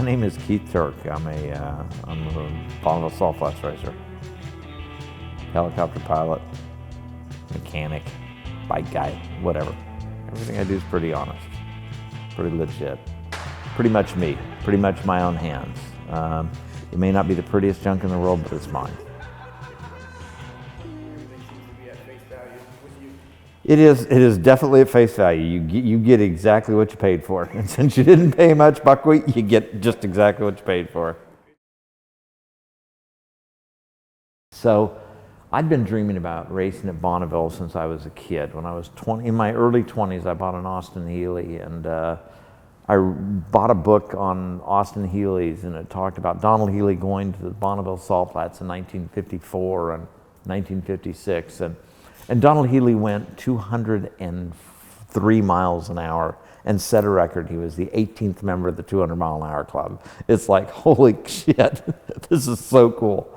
name is Keith Turk. I'm a Bonneville Salt Flats racer, helicopter pilot, mechanic, bike guy, whatever. Everything I do is pretty honest, pretty legit, pretty much me, pretty much my own hands. It may not be the prettiest junk in the world, but it's mine. It is definitely at face value. You get exactly what you paid for. And since you didn't pay much buckwheat, you get just exactly what you paid for. So I'd been dreaming about racing at Bonneville since I was a kid. When I was 20, in my early 20s, I bought an Austin Healey, and I bought a book on Austin Healey's, and it talked about Donald Healey going to the Bonneville Salt Flats in 1954 and 1956. And Donald Healey went 203 miles an hour and set a record. He was the 18th member of the 200 mile an hour club. It's like, holy shit, this is so cool.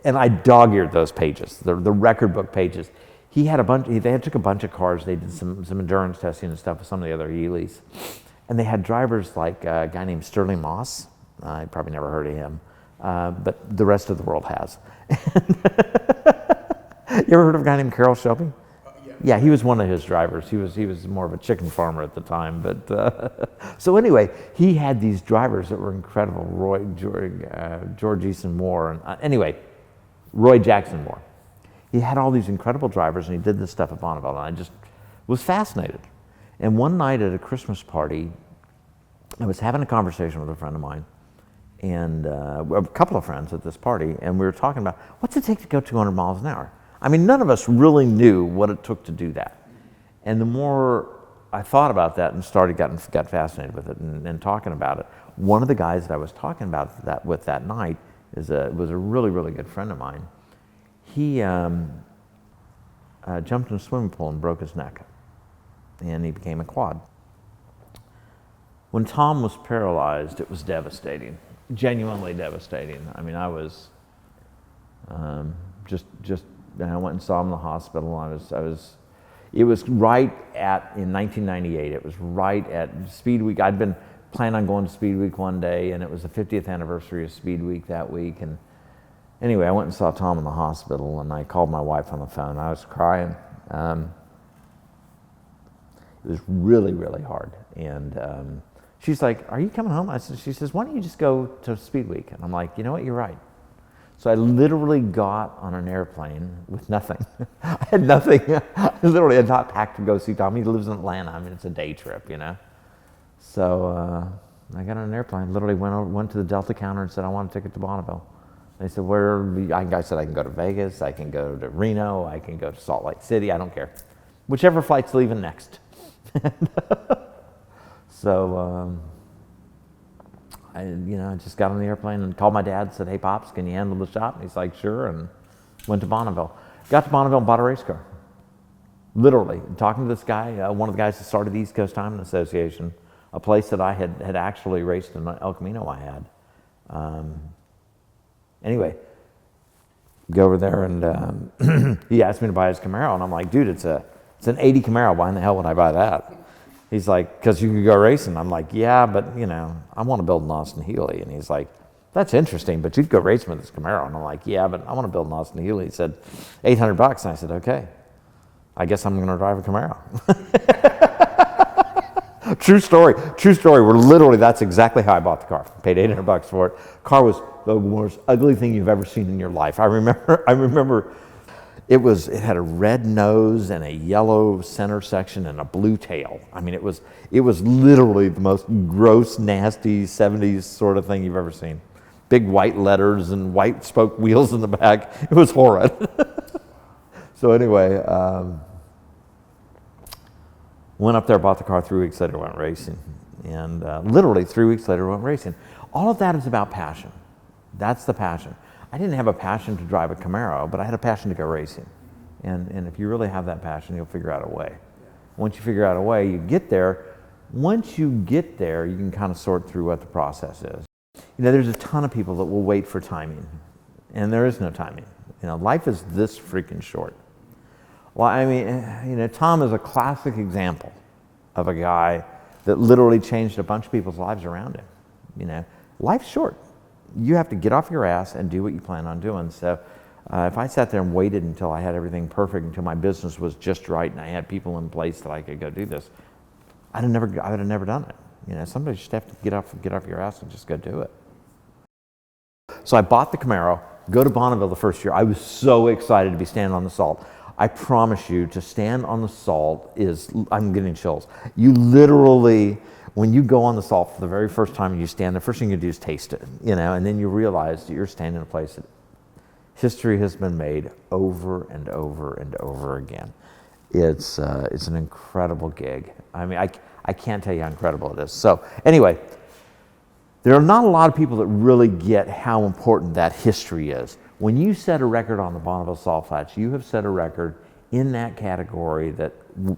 And I dog-eared those pages, the record book pages. He had they took a bunch of cars, they did some endurance testing and stuff with some of the other Healeys. And they had drivers like a guy named Sterling Moss. I probably never heard of him, but the rest of the world has. You ever heard of a guy named Carroll Shelby? Yeah, he was one of his drivers. He was more of a chicken farmer at the time. But so anyway, he had these drivers that were incredible. George Easton Moore, and anyway, Roy Jackson Moore. He had all these incredible drivers, and he did this stuff at Bonneville, and I just was fascinated. And one night at a Christmas party, I was having a conversation with a friend of mine, and a couple of friends at this party, and we were talking about what's it take to go 200 miles an hour. I mean, none of us really knew what it took to do that. And the more I thought about that and got fascinated with it and talking about it, one of the guys that I was talking about that night was a really, really good friend of mine. He jumped in a swimming pool and broke his neck, and he became a quad. When Tom was paralyzed, it was devastating, genuinely devastating. I mean, I was I went and saw him in the hospital. It was right in 1998, it was right at Speed Week. I'd been planning on going to Speed Week one day, and it was the 50th anniversary of Speed Week that week. And anyway, I went and saw Tom in the hospital, and I called my wife on the phone. I was crying. It was really, really hard. And she's like, "Are you coming home?" She says, "Why don't you just go to Speed Week?" And I'm like, "You know what, you're right." So I literally got on an airplane with nothing. I had nothing. I literally had not packed to go see Tom. He lives in Atlanta. I mean, it's a day trip, you know. So I got on an airplane, literally went to the Delta counter and said, "I want a ticket to Bonneville." They said, I said, "I can go to Vegas, I can go to Reno, I can go to Salt Lake City, I don't care. Whichever flight's leaving next." So I just got on the airplane and called my dad and said, "Hey, Pops, can you handle the shop?" And he's like, "Sure," and went to Bonneville. Got to Bonneville and bought a race car. Literally, talking to this guy, one of the guys that started the East Coast Timing Association, a place that I had actually raced in El Camino I had. Anyway, go over there, and he asked me to buy his Camaro, and I'm like, "Dude, it's an 80 Camaro. Why in the hell would I buy that?" He's like, "Because you could go racing." I'm like, "Yeah, but I want to build an Austin Healey." And he's like, "That's interesting, but you'd go racing with this Camaro." And I'm like, "Yeah, but I want to build an Austin Healey." He said, $800. And I said, "Okay, I guess I'm going to drive a Camaro." True story. That's exactly how I bought the car. Paid $800 for it. Car was the most ugly thing you've ever seen in your life. I remember. It had a red nose and a yellow center section and a blue tail. I mean, it was literally the most gross, nasty 70s sort of thing you've ever seen. Big white letters and white spoke wheels in the back. It was horrid. So anyway, went up there, bought the car. 3 weeks later, went racing. And literally 3 weeks later, went racing. All of that is about passion. That's the passion. I didn't have a passion to drive a Camaro, but I had a passion to go racing. And if you really have that passion, you'll figure out a way. Once you figure out a way, you get there. Once you get there, you can kind of sort through what the process is. There's a ton of people that will wait for timing, and there is no timing. Life is this freaking short. Well, I mean, Tom is a classic example of a guy that literally changed a bunch of people's lives around him. life's short. You have to get off your ass and do what you plan on doing. So if I sat there and waited until I had everything perfect, until my business was just right and I had people in place that I could go do this, I would have never done it. You know, somebody just have to get off your ass and just go do it. So I bought the Camaro, go to Bonneville the first year. I was so excited to be standing on the salt. I promise you, to stand on the salt I'm getting chills. You literally, when you go on the salt for the very first time and you stand, the first thing you do is taste it, you know, and then you realize that you're standing in a place that history has been made over and over and over again. It's an incredible gig. I mean, I can't tell you how incredible it is. So anyway, there are not a lot of people that really get how important that history is. When you set a record on the Bonneville Salt Flats, you have set a record in that category that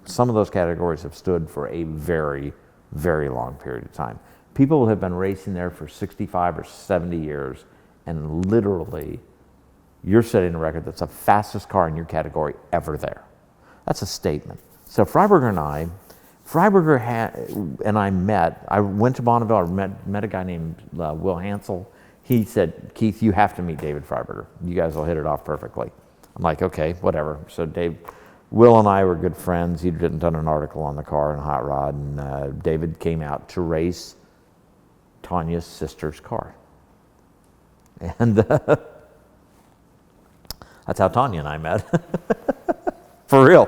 some of those categories have stood for a very, very long period of time. People have been racing there for 65 or 70 years, and literally, you're setting a record that's the fastest car in your category ever there. That's a statement. So Freiburger and I met. I went to Bonneville. I met a guy named Will Hansel. He said, "Keith, you have to meet David Freiburger. You guys will hit it off perfectly." I'm like, okay, whatever. So Will and I were good friends. He'd done an article on the car and Hot Rod, and David came out to race Tanya's sister's car. And that's how Tanya and I met. For real.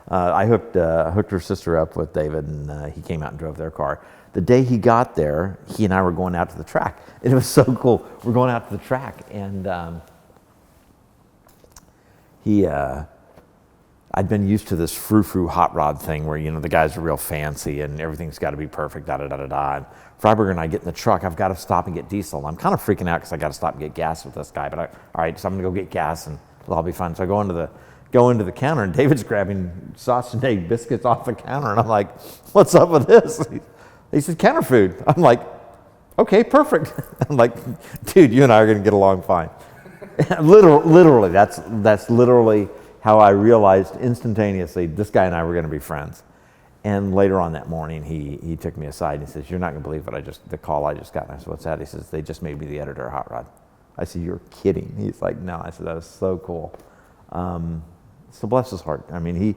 I hooked her sister up with David, and he came out and drove their car. The day he got there, he and I were going out to the track. It was so cool. We're going out to the track, and I'd been used to this frou-frou hot rod thing where, you know, the guys are real fancy and everything's got to be perfect, da-da-da-da-da. And Freiburger and I get in the truck. I've got to stop and get diesel. I'm kind of freaking out because I got to stop and get gas with this guy. But all right, so I'm going to go get gas and it'll all be fun. So I go into the counter, and David's grabbing sausage and egg biscuits off the counter, and I'm like, "What's up with this?" He said, "Counter food." I'm like, "Okay, perfect." I'm like, "Dude, you and I are going to get along fine." Literally, that's literally how I realized instantaneously this guy and I were going to be friends. And later on that morning, he took me aside and he says, "You're not going to believe the call I just got." And I said, "What's that?" He says, "They just made me the editor of Hot Rod." I said, "You're kidding." He's like, "No." I said, "That was so cool." So bless his heart. I mean,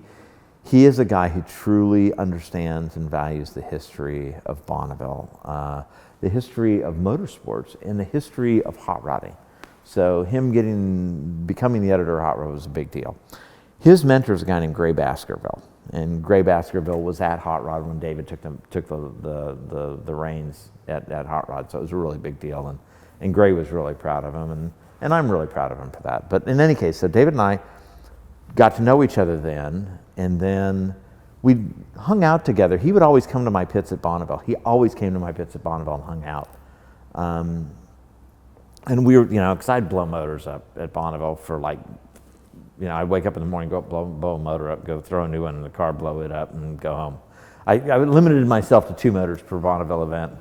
he is a guy who truly understands and values the history of Bonneville, the history of motorsports, and the history of hot rodding. So him becoming the editor of Hot Rod was a big deal. His mentor is a guy named Gray Baskerville, and Gray Baskerville was at Hot Rod when David took the reins at Hot Rod. So it was a really big deal, and Gray was really proud of him, and I'm really proud of him for that. But in any case, so David and I got to know each other then, and then we hung out together. He would always come to my pits at Bonneville. He always came to my pits at Bonneville and hung out. And we were, you know, because I'd blow motors up at Bonneville for like, you know, I'd wake up in the morning, go up, blow a motor up, go throw a new one in the car, blow it up, and go home. I limited myself to 2 motors per Bonneville event.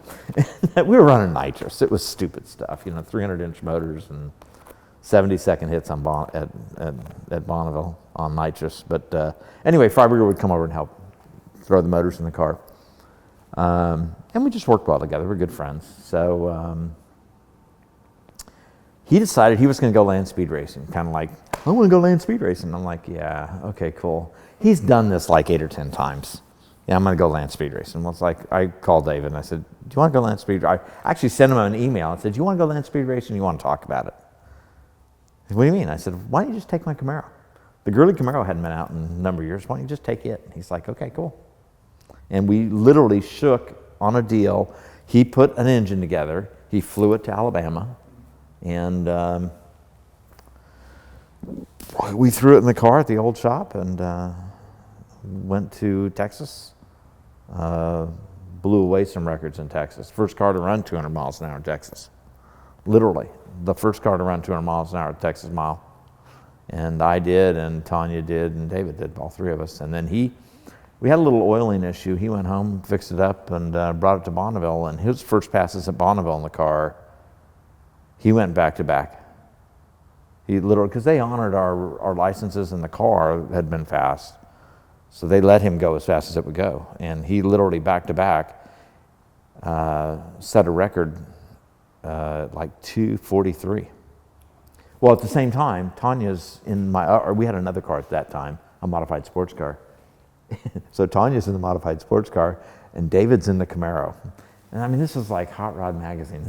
We were running nitrous. It was stupid stuff, you know, 300-inch motors and 70-second hits on at Bonneville on nitrous. But anyway, Freiburger would come over and help throw the motors in the car. And we just worked well together. We're good friends. So he decided he was going to go land speed racing, kind of like, "I want to go land speed racing." I'm like, "Yeah, okay, cool." He's done this like 8 or 10 times. "Yeah, I'm going to go land speed racing." Well, it's like, I called David and I said, "Do you want to go land speed?" I actually sent him an email and said, "Do you want to go land speed racing? You want to talk about it?" He said, "What do you mean?" I said, "Why don't you just take my Camaro? The girly Camaro hadn't been out in a number of years. Why don't you just take it?" He's like, "Okay, cool." And we literally shook on a deal. He put an engine together. He flew it to Alabama. And we threw it in the car at the old shop and went to Texas. Blew away some records in Texas. First car to run 200 miles an hour in Texas. Literally, the first car to run 200 miles an hour at Texas Mile. And I did, and Tanya did, and David did, all 3 of us. And then we had a little oiling issue. He went home, fixed it up, and brought it to Bonneville. And his first passes at Bonneville in the car, he went back to back. He literally, because they honored our licenses and the car had been fast. So they let him go as fast as it would go. And he literally back to back set a record like 2:43. Well, at the same time, Tanya's in or we had another car at that time, a modified sports car. So Tanya's in the modified sports car, and David's in the Camaro. And I mean, this is like Hot Rod Magazine.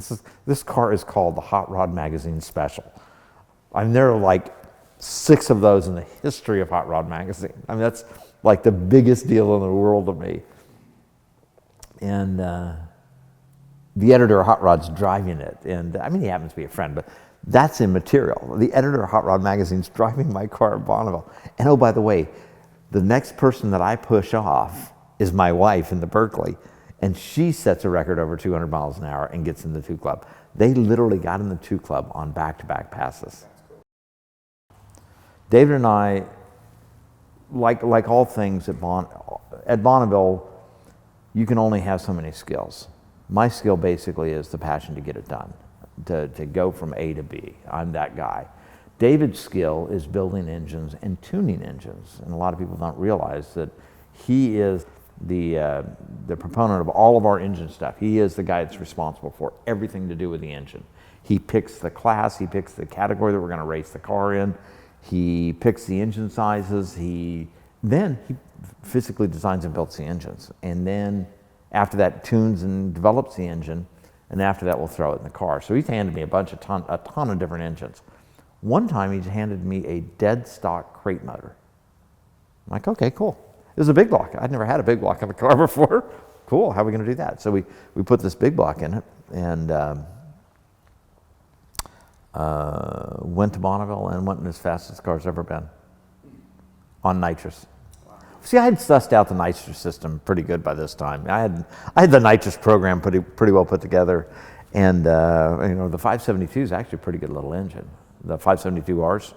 This car is called the Hot Rod Magazine Special. I mean, there are like 6 of those in the history of Hot Rod Magazine. I mean, that's like the biggest deal in the world to me. And the editor of Hot Rod's driving it. And I mean, he happens to be a friend, but that's immaterial. The editor of Hot Rod Magazine's driving my car at Bonneville. And oh, by the way, the next person that I push off is my wife in the Berkeley. And she sets a record over 200 miles an hour and gets in the 2 Club. They literally got in the 2 Club on back-to-back passes. David and I, like all things at Bonneville, you can only have so many skills. My skill basically is the passion to get it done, to go from A to B. I'm that guy. David's skill is building engines and tuning engines. And a lot of people don't realize that he is the proponent of all of our engine stuff. He is the guy that's responsible for everything to do with the engine. He picks the class, he picks the category that we're going to race the car in, he picks the engine sizes, then he physically designs and builds the engines. And then after that, tunes and develops the engine, and after that we'll throw it in the car. So he's handed me a ton of different engines. One time he handed me a dead stock crate motor. I'm like, okay, cool. It was a big block. I'd never had a big block in the car before. Cool, how are we going to do that? So we put this big block in it and went to Bonneville and went as fast as the car's ever been on nitrous. Wow. See, I had sussed out the nitrous system pretty good by this time. I had the nitrous program pretty well put together, and the 572 is actually a pretty good little engine, the 572Rs.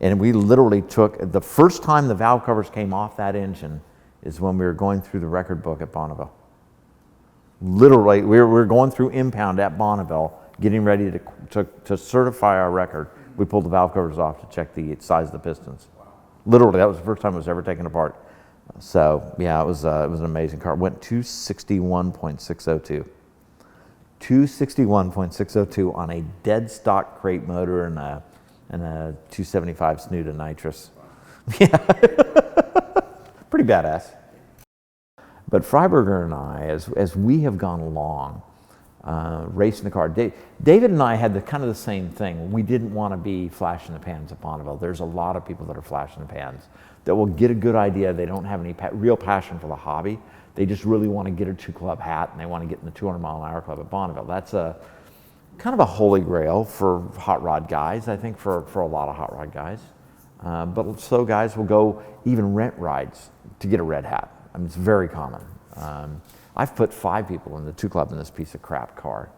And we literally took, the first time the valve covers came off that engine is when we were going through the record book at Bonneville. Literally, we were going through impound at Bonneville, getting ready to certify our record. We pulled the valve covers off to check the size of the pistons. Wow. Literally, that was the first time it was ever taken apart. So yeah, it was an amazing car. It went 261.602. 261.602 on a dead stock crate motor and a 275 SNU to nitrous. Yeah, pretty badass. But Freiburger and I, as we have gone along, racing the car, David and I had kind of the same thing. We didn't want to be flash in the pans at Bonneville. There's a lot of people that are flash in the pans that will get a good idea. They don't have any real passion for the hobby. They just really want to get a 2 Club hat and they want to get in the 200 mile an hour club at Bonneville. That's kind of a holy grail for hot rod guys, I think, for a lot of hot rod guys. But so guys will go even rent rides to get a red hat. I mean, it's very common. I've put 5 people in the 2 Club in this piece of crap car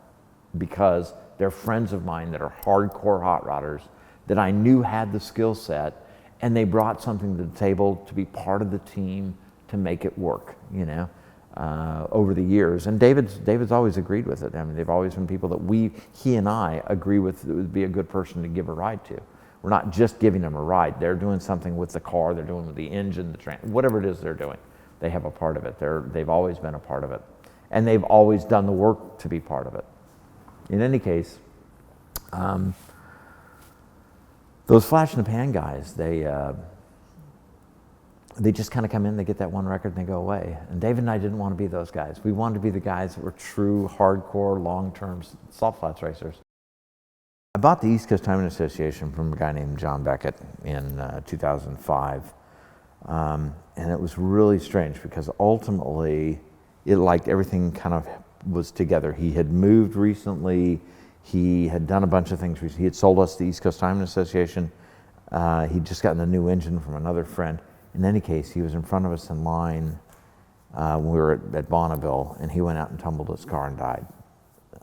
because they're friends of mine that are hardcore hot rodders that I knew had the skill set, and they brought something to the table to be part of the team to make it work, over the years. And David's always agreed with it. I mean, they've always been people that he and I agree with that would be a good person to give a ride to. We're not just giving them a ride. They're doing something with the car. They're doing with the engine, whatever it is they're doing. They have a part of it. They've always been a part of it. And they've always done the work to be part of it. In any case, those flash in the pan guys, they just kind of come in, they get that one record, and they go away. And David and I didn't want to be those guys. We wanted to be the guys that were true, hardcore, long-term salt flats racers. I bought the East Coast Timing Association from a guy named John Beckett in 2005. And it was really strange because ultimately, everything kind of was together. He had moved recently. He had done a bunch of things recently. He had sold us the East Coast Timing Association. He'd just gotten a new engine from another friend. In any case, he was in front of us in line when we were at Bonneville, and he went out and tumbled his car and died.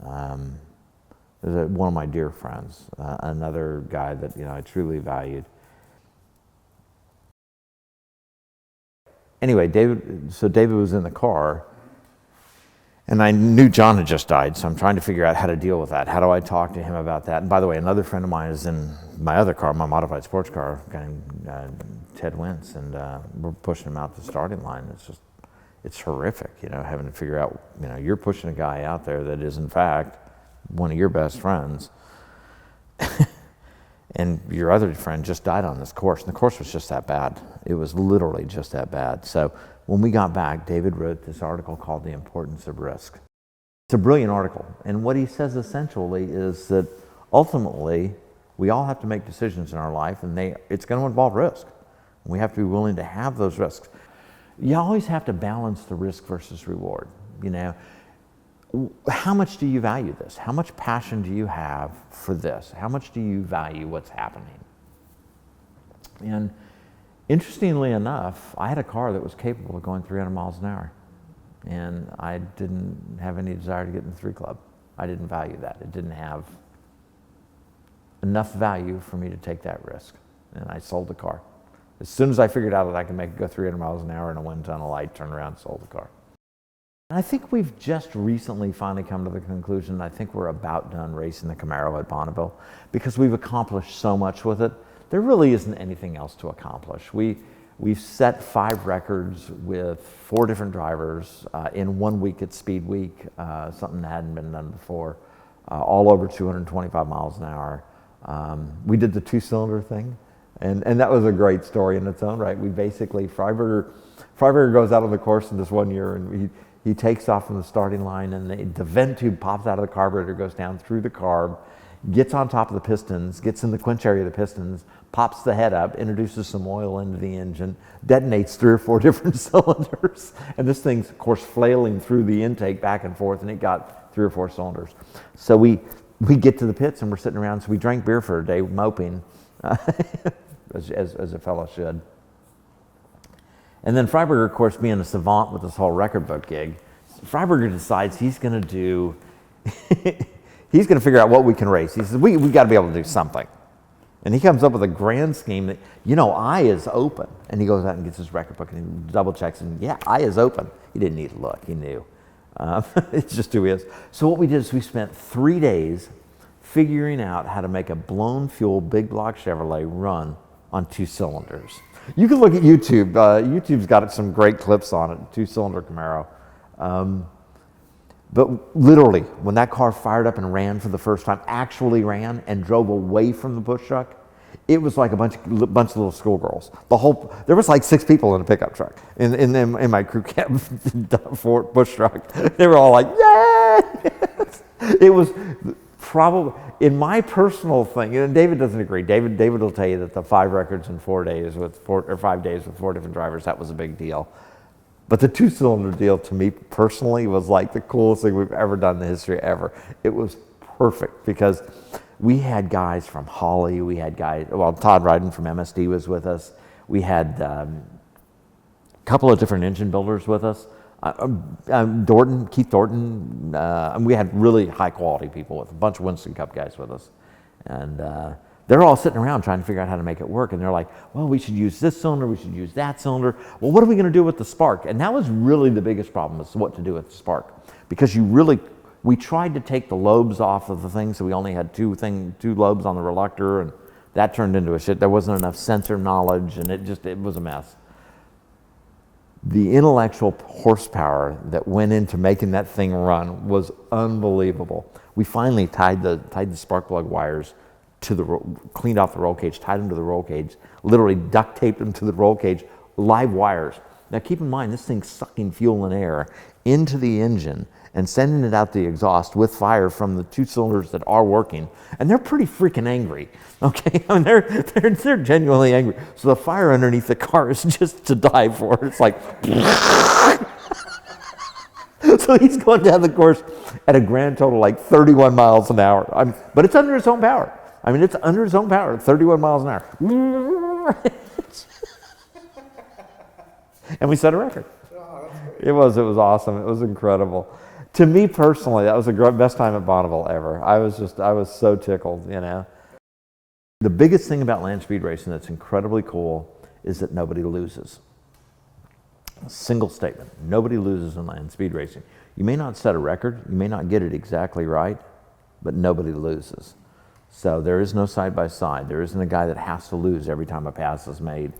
It was one of my dear friends, another guy that I truly valued. Anyway, David was in the car, and I knew John had just died, so I'm trying to figure out how to deal with that. How do I talk to him about that? And by the way, another friend of mine is in my other car, my modified sports car, a guy named Ted Wentz, and we're pushing him out the starting line. It's horrific, having to figure out, you're pushing a guy out there that is in fact one of your best friends, and your other friend just died on this course, and the course was just that bad. It was literally just that bad. So when we got back, David wrote this article called The Importance of Risk. It's a brilliant article, and what he says essentially is that ultimately we all have to make decisions in our life, and it's going to involve risk. We have to be willing to have those risks. You always have to balance the risk versus reward. You know, how much do you value this? How much passion do you have for this? How much do you value what's happening? And interestingly enough, I had a car that was capable of going 300 miles an hour, and I didn't have any desire to get in the 3 Club. I didn't value that. It didn't have enough value for me to take that risk, and I sold the car. As soon as I figured out that I could make it go 300 miles an hour in a wind tunnel, I turned around and sold the car. And I think we've just recently finally come to the conclusion, I think we're about done racing the Camaro at Bonneville, because we've accomplished so much with it. There really isn't anything else to accomplish. We've set 5 records with 4 different drivers in 1 week at Speed Week, something that hadn't been done before, all over 225 miles an hour. We did the 2-cylinder thing, and that was a great story in its own right. We basically, Freiburger goes out on the course in this one year, and he takes off from the starting line, and the vent tube pops out of the carburetor, goes down through the carb, gets on top of the pistons, gets in the quench area of the pistons, pops the head up, introduces some oil into the engine, detonates 3 or 4 different cylinders, and this thing's, of course, flailing through the intake back and forth, and it got 3 or 4 cylinders. So we get to the pits, and we're sitting around, so we drank beer for a day, moping, as a fellow should. And then Freiburger, of course, being a savant with this whole record book gig, Freiburger decides he's going to figure out what we can race. He says, we got to be able to do something. And he comes up with a grand scheme that, eye is open. And he goes out and gets his record book and he double checks, and yeah, eye is open. He didn't need to look, he knew. It's just who he is. So what we did is we spent 3 days figuring out how to make a blown fuel big block Chevrolet run on 2 cylinders. You can look at YouTube. YouTube's got some great clips on it, 2-cylinder Camaro. But literally, when that car fired up and ran for the first time, actually ran and drove away from the push truck, it was like a bunch of little schoolgirls. There was like 6 people in a pickup truck in my crew cab Ford push truck. They were all like, "Yay!" It was probably, in my personal thing, and David doesn't agree. David will tell you that the 5 records in 4 days with 5 days with 4 different drivers, that was a big deal. But the 2-cylinder deal, to me personally, was like the coolest thing we've ever done in the history ever. It was perfect because we had guys from Holly, we had guys, Todd Ryden from MSD was with us. We had a couple of different engine builders with us. Keith Thornton, and we had really high quality people with a bunch of Winston Cup guys with us. And they're all sitting around trying to figure out how to make it work. And they're like, well, we should use this cylinder, we should use that cylinder. Well, what are we going to do with the spark? And that was really the biggest problem, is what to do with the spark. Because we tried to take the lobes off of the thing, so we only had 2 lobes on the reluctor, and that turned into a shit. There wasn't enough sensor knowledge, and it was a mess. The intellectual horsepower that went into making that thing run was unbelievable. We finally tied the spark plug wires cleaned off the roll cage, tied them to the roll cage, literally duct taped them to the roll cage, live wires. Now keep in mind, this thing's sucking fuel and air into the engine and sending it out the exhaust with fire from the 2 cylinders that are working, and they're pretty freaking angry. Okay, I mean, they're genuinely angry. So the fire underneath the car is just to die for. It's like, so he's going down the course at a grand total like 31 miles an hour. But it's under his own power. It's under his own power, 31 miles an hour. And we set a record. It was awesome. It was incredible. To me personally, that was the best time at Bonneville ever. I was so tickled, The biggest thing about land speed racing that's incredibly cool is that nobody loses. Single statement. Nobody loses in land speed racing. You may not set a record, you may not get it exactly right, but nobody loses. So there is no side-by-side. There isn't a guy that has to lose every time a pass is made.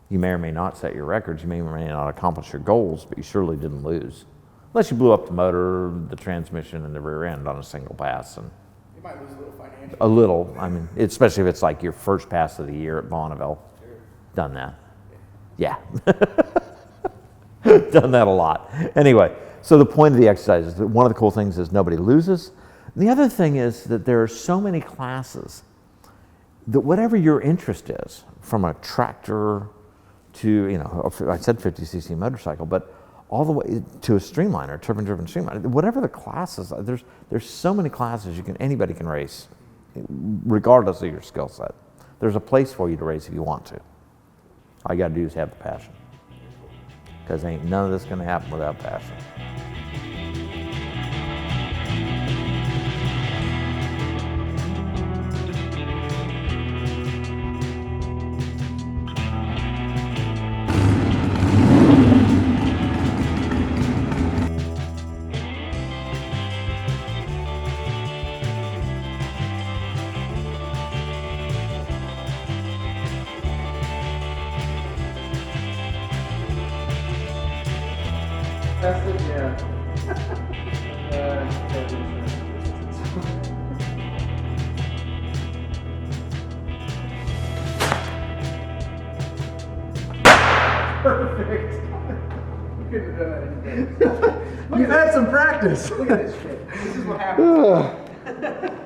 You may or may not set your records, you may or may not accomplish your goals, but you surely didn't lose. unless you blew up the motor, the transmission, and the rear end on a single pass. And You might lose a little financially. a little, I mean, especially if it's like your first pass of the year at Bonneville. Sure. Done that. Yeah. Done that a lot. Anyway, so the point of the exercise is that one of the cool things is nobody loses. The other thing is that there are so many classes that whatever your interest is, from a tractor to, you know, I said 50cc motorcycle, but all the way to a streamliner, turbine-driven streamliner, whatever the class is, there's so many classes anybody can race, regardless of your skill set. There's a place for you to race if you want to. All you got to do is have the passion, because ain't none of this going to happen without passion. That's it, yeah. Perfect. You couldn't have done that any better. You've had some practice. Look at this shit. This is what happens.